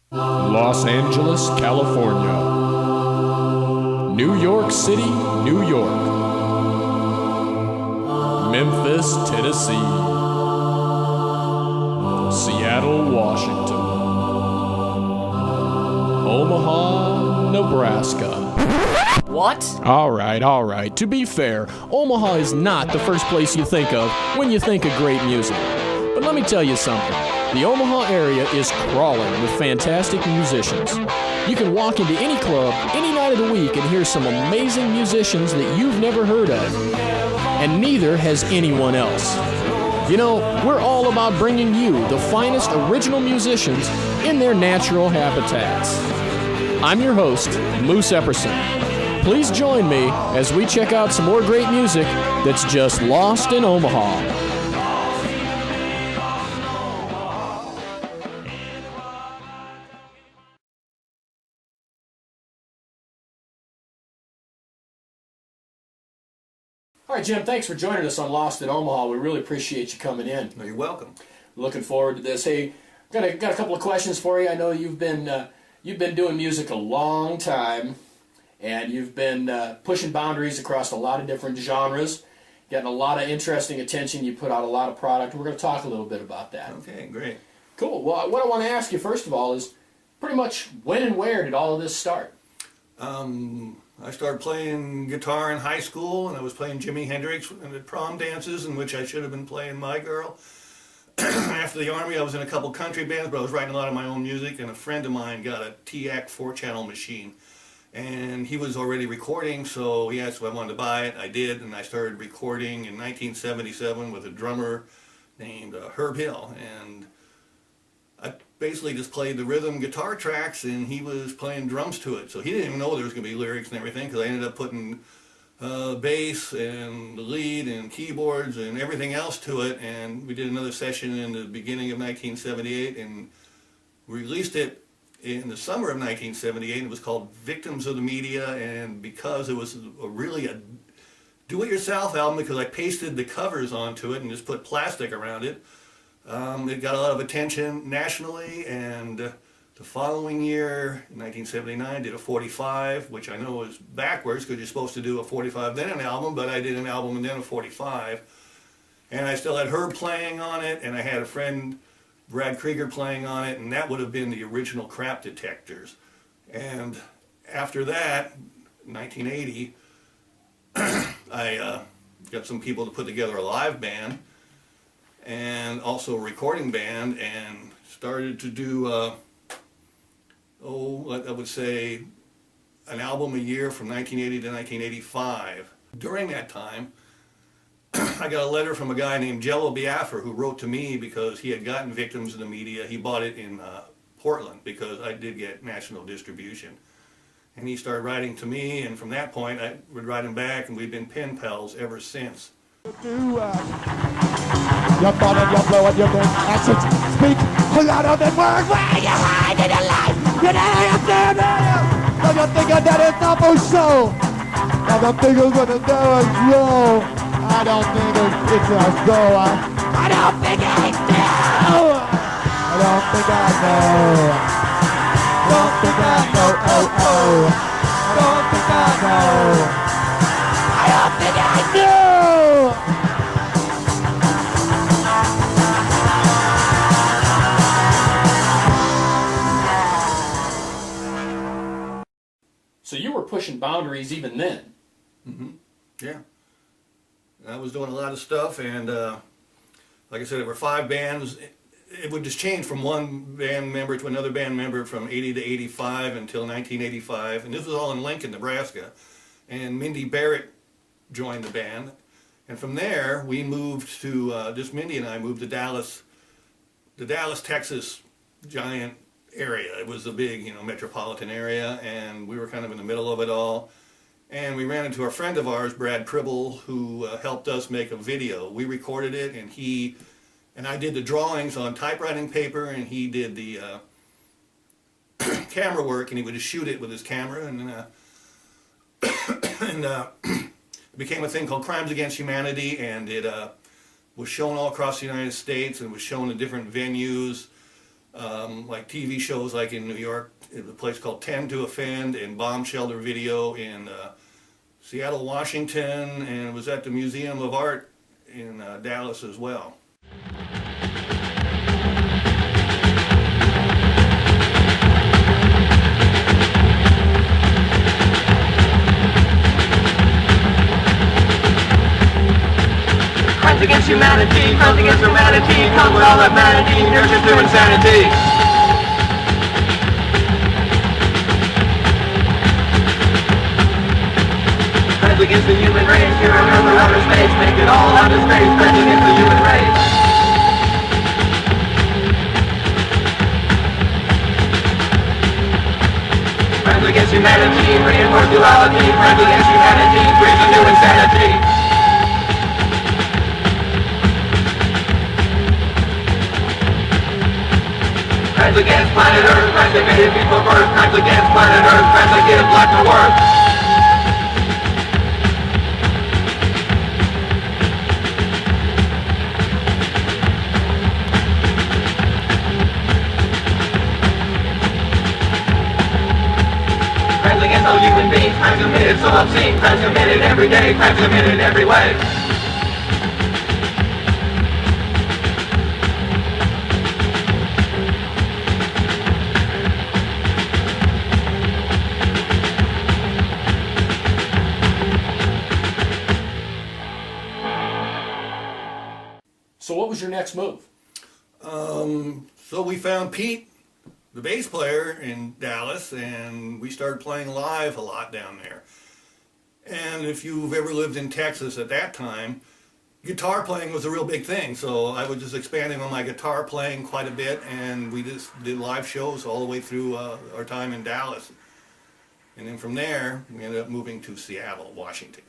Los Angeles, California. New York City, New York. Memphis, Tennessee. Seattle, Washington. Omaha, Nebraska. What? All right. To be fair, Omaha is not the first place you think of when you think of great music. But let me tell you something. The Omaha area is crawling with fantastic musicians. You can walk into any club, any night of the week, and hear some amazing musicians that you've never heard of. And neither has anyone else. You know, we're all about bringing you the finest original musicians in their natural habitats. I'm your host, Moose Epperson. Please join me as we check out some more great music that's just lost in Omaha. All right, Jim, thanks for joining us on Lost in Omaha. We really appreciate you coming in. You're welcome. Looking forward to this. Hey, got a couple of questions for you. I know you've been doing music a long time, and you've been pushing boundaries across a lot of different genres, getting a lot of interesting attention. You put out a lot of product. We're going to talk a little bit about that. Okay, great. Cool. Well, what I want to ask you first of all is pretty much when and where did all of this start? I started playing guitar in high school, and I was playing Jimi Hendrix at prom dances, in which I should have been playing My Girl. After the Army, I was in a couple country bands, but I was writing a lot of my own music, and a friend of mine got a TAC 4-channel machine. And he was already recording, so he asked if I wanted to buy it. I did, and I started recording in 1977 with a drummer named Herb Hill. And I basically just played the rhythm guitar tracks, and he was playing drums to it. So he didn't even know there was going to be lyrics and everything, because I ended up putting bass and the lead and keyboards and everything else to it. And we did another session in the beginning of 1978 and released it in the summer of 1978. It was called Victims of the Media, and because it was really a do-it-yourself album, because I pasted the covers onto it and just put plastic around it, it got a lot of attention nationally. And the following year, in 1979, did a 45, which I know is backwards because you're supposed to do a 45 then an album, but I did an album and then a 45. And I still had Herb playing on it, and I had a friend, Brad Krieger, playing on it, and that would have been the original Crap Detectors. And after that, 1980, I got some people to put together a live band and also a recording band, and started to do, I would say, an album a year from 1980 to 1985. During that time, I got a letter from a guy named Jello Biafra, who wrote to me because he had gotten Victims of the Media. He bought it in Portland because I did get national distribution. And he started writing to me, and from that point I would write him back, and we've been pen pals ever since. Your thought and your flow and your actions speak louder than words. Where you hide in your life? You never have to know. So you're thinking that it's not for show. Now the figures when it's there is low. I don't think it's a go. I don't think I know. I don't think I know. Don't think I know. Don't think I know. I don't think I know. So you were pushing boundaries even then. Mm-hmm. Yeah. I was doing a lot of stuff, and like I said, there were 5 bands. It would just change from one band member to another band member from 80 to 85 until 1985, and this was all in Lincoln, Nebraska. And Mindy Barrett joined the band, and from there we moved to, just Mindy and I moved to Dallas, Texas giant area. It was a big, metropolitan area, and we were kind of in the middle of it all. And we ran into a friend of ours, Brad Pribble, who helped us make a video. We recorded it, and I did the drawings on typewriting paper, and he did the camera work, and he would just shoot it with his camera, and it became a thing called Crimes Against Humanity, and it was shown all across the United States, and was shown in different venues. like TV shows like in New York, a place called Tend to Offend, and Bomb Shelter Video in Seattle, Washington, and was at the Museum of Art in Dallas as well. Crimes against humanity, crimes against humanity, come with all humanity, here's your new insanity. Crimes against the human race, here on earth or outer space, make it all outer space, crimes against the human race. Crimes against humanity, reinforce duality, crimes against humanity, brings a new insanity. Crimes against planet Earth, crimes that made people birth, crimes against planet Earth, crimes that give life to worth. Crimes against all human beings, crimes committed so obscene, crimes committed every day, crimes committed every way. So what was your next move? So we found Pete, the bass player, in Dallas, and we started playing live a lot down there. And if you've ever lived in Texas at that time, guitar playing was a real big thing. So I was just expanding on my guitar playing quite a bit, and we just did live shows all the way through our time in Dallas. And then from there, we ended up moving to Seattle, Washington.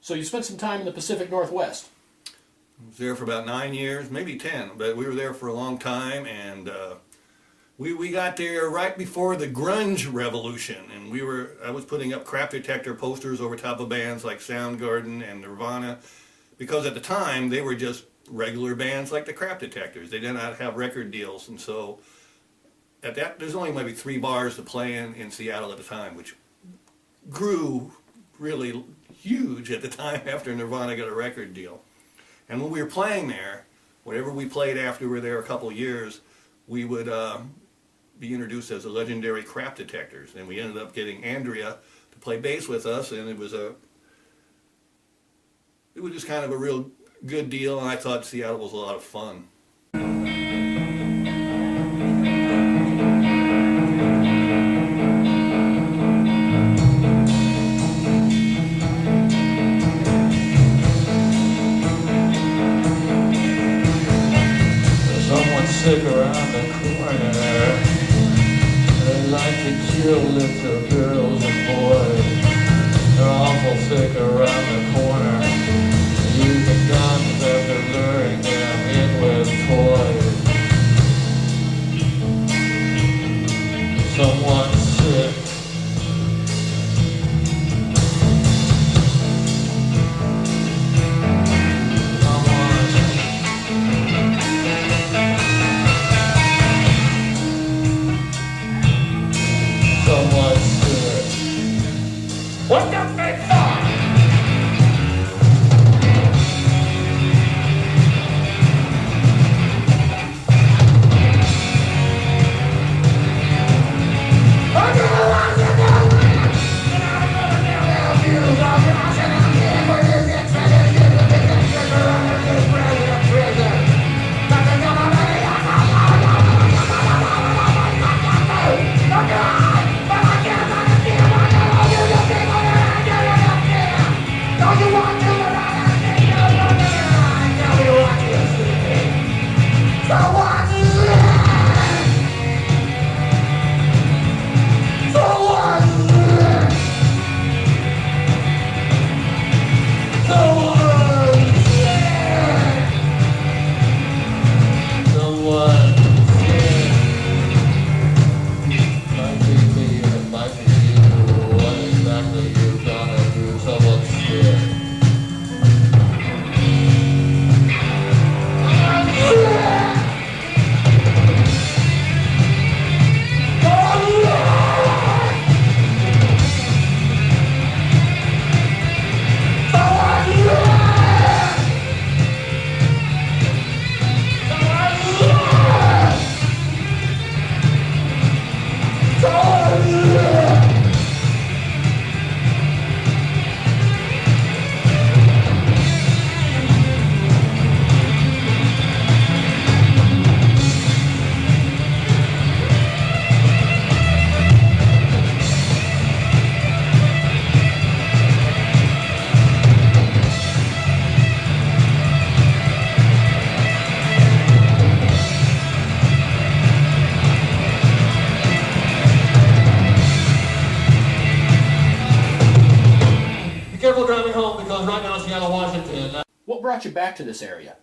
So you spent some time in the Pacific Northwest. I was there for about 9 years, maybe 10, but we were there for a long time, and we got there right before the grunge revolution, and I was putting up crap detector posters over top of bands like Soundgarden and Nirvana, because at the time they were just regular bands like the Crap Detectors. They did not have record deals, and so there's only maybe 3 bars to play in Seattle at the time, which grew really huge at the time after Nirvana got a record deal. And when we were playing there, whatever we played after we were there a couple of years, we would be introduced as the legendary Crap Detectors, and we ended up getting Andrea to play bass with us, and it was just kind of a real good deal, and I thought Seattle was a lot of fun. Sick around the corner. They like to kill little girls and boys. They're awful sick around the corner. Using guns after luring them in with toys. Someone's sick. What the big fuck? Careful driving home because right now in Seattle, Washington. What brought you back to this area?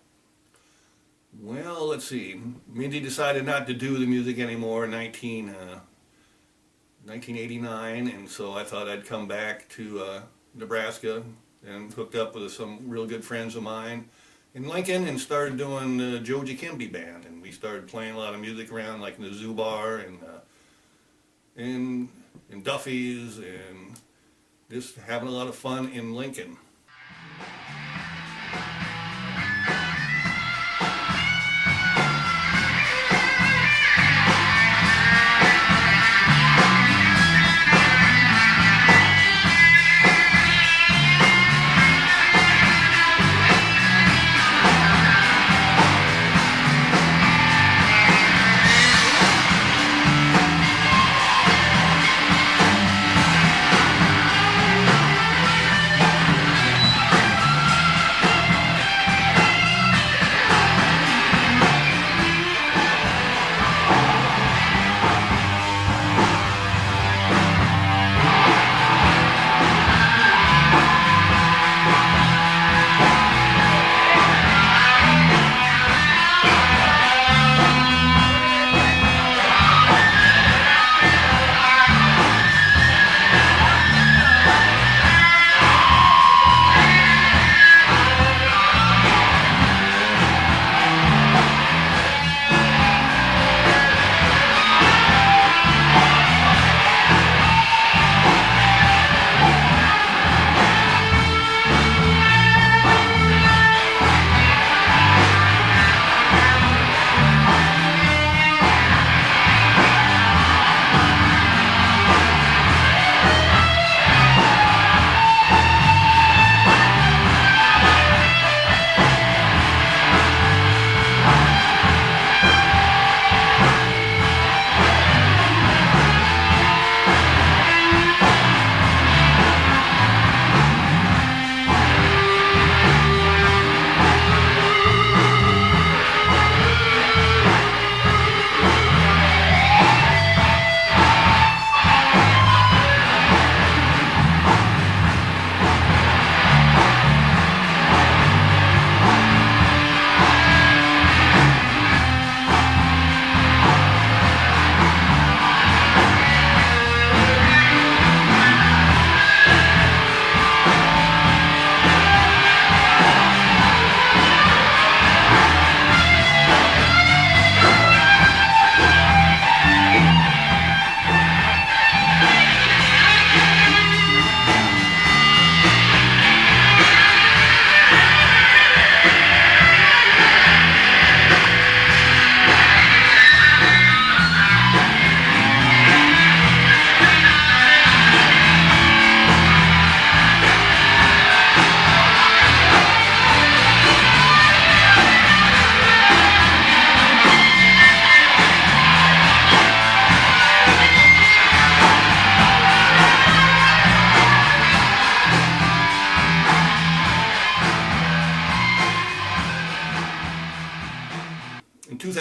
Well, let's see. Mindy decided not to do the music anymore in 1989, and so I thought I'd come back to Nebraska and hooked up with some real good friends of mine in Lincoln and started doing the Joe Jacobie band, and we started playing a lot of music around like in the Zoo Bar and Duffy's and just having a lot of fun in Lincoln.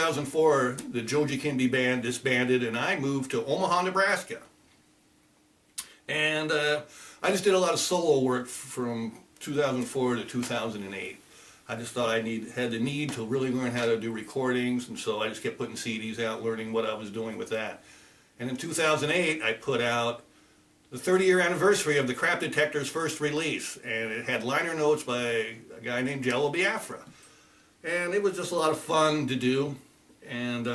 2004, the Joe Jacobie band disbanded, and I moved to Omaha, Nebraska. And I just did a lot of solo work from 2004 to 2008. I just thought I had the need to really learn how to do recordings, and so I just kept putting CDs out, learning what I was doing with that. And in 2008, I put out the 30-year anniversary of the Crap Detector's first release, and it had liner notes by a guy named Jello Biafra. And it was just a lot of fun to do. And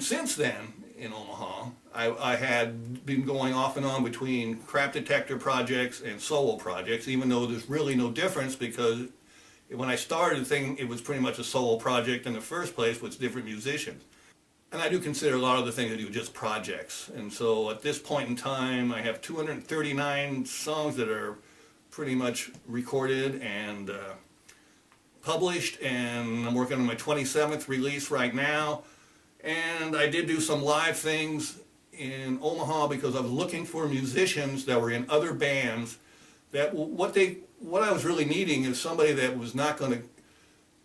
since then, in Omaha, I had been going off and on between Crap Detector projects and solo projects, even though there's really no difference, because when I started the thing, it was pretty much a solo project in the first place with different musicians. And I do consider a lot of the things I do just projects. And so at this point in time, I have 239 songs that are pretty much recorded and published, and I'm working on my 27th release right now. And I did do some live things in Omaha because I was looking for musicians that were in other bands. That what I was really needing is somebody that was not going to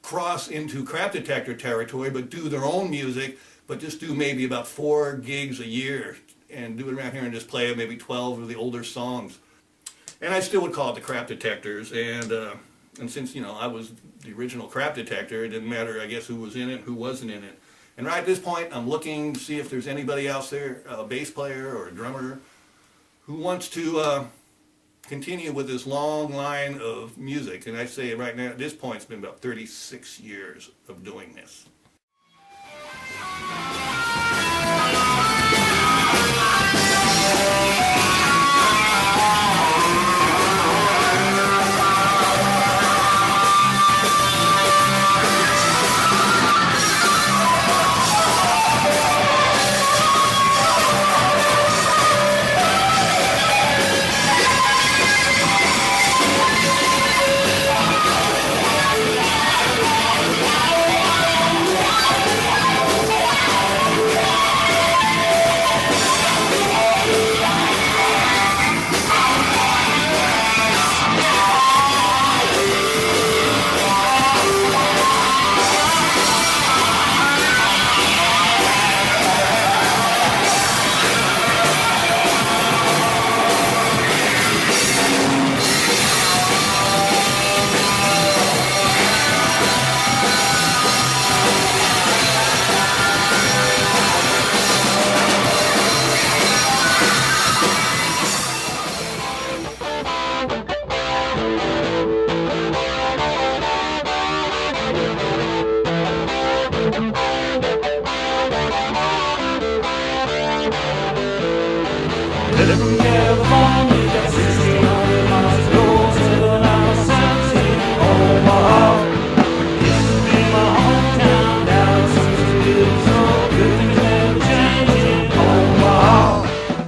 cross into Crap Detector territory, but do their own music, but just do maybe about 4 gigs a year and do it around here and just play maybe 12 of the older songs. And I still would call it the Crap Detectors. And since, you know, I was the original Crap Detector, it didn't matter, I guess, who was in it and who wasn't in it. And right at this point, I'm looking to see if there's anybody else there, a bass player or a drummer, who wants to continue with this long line of music. And I'd say right now, at this point, it's been about 36 years of doing this.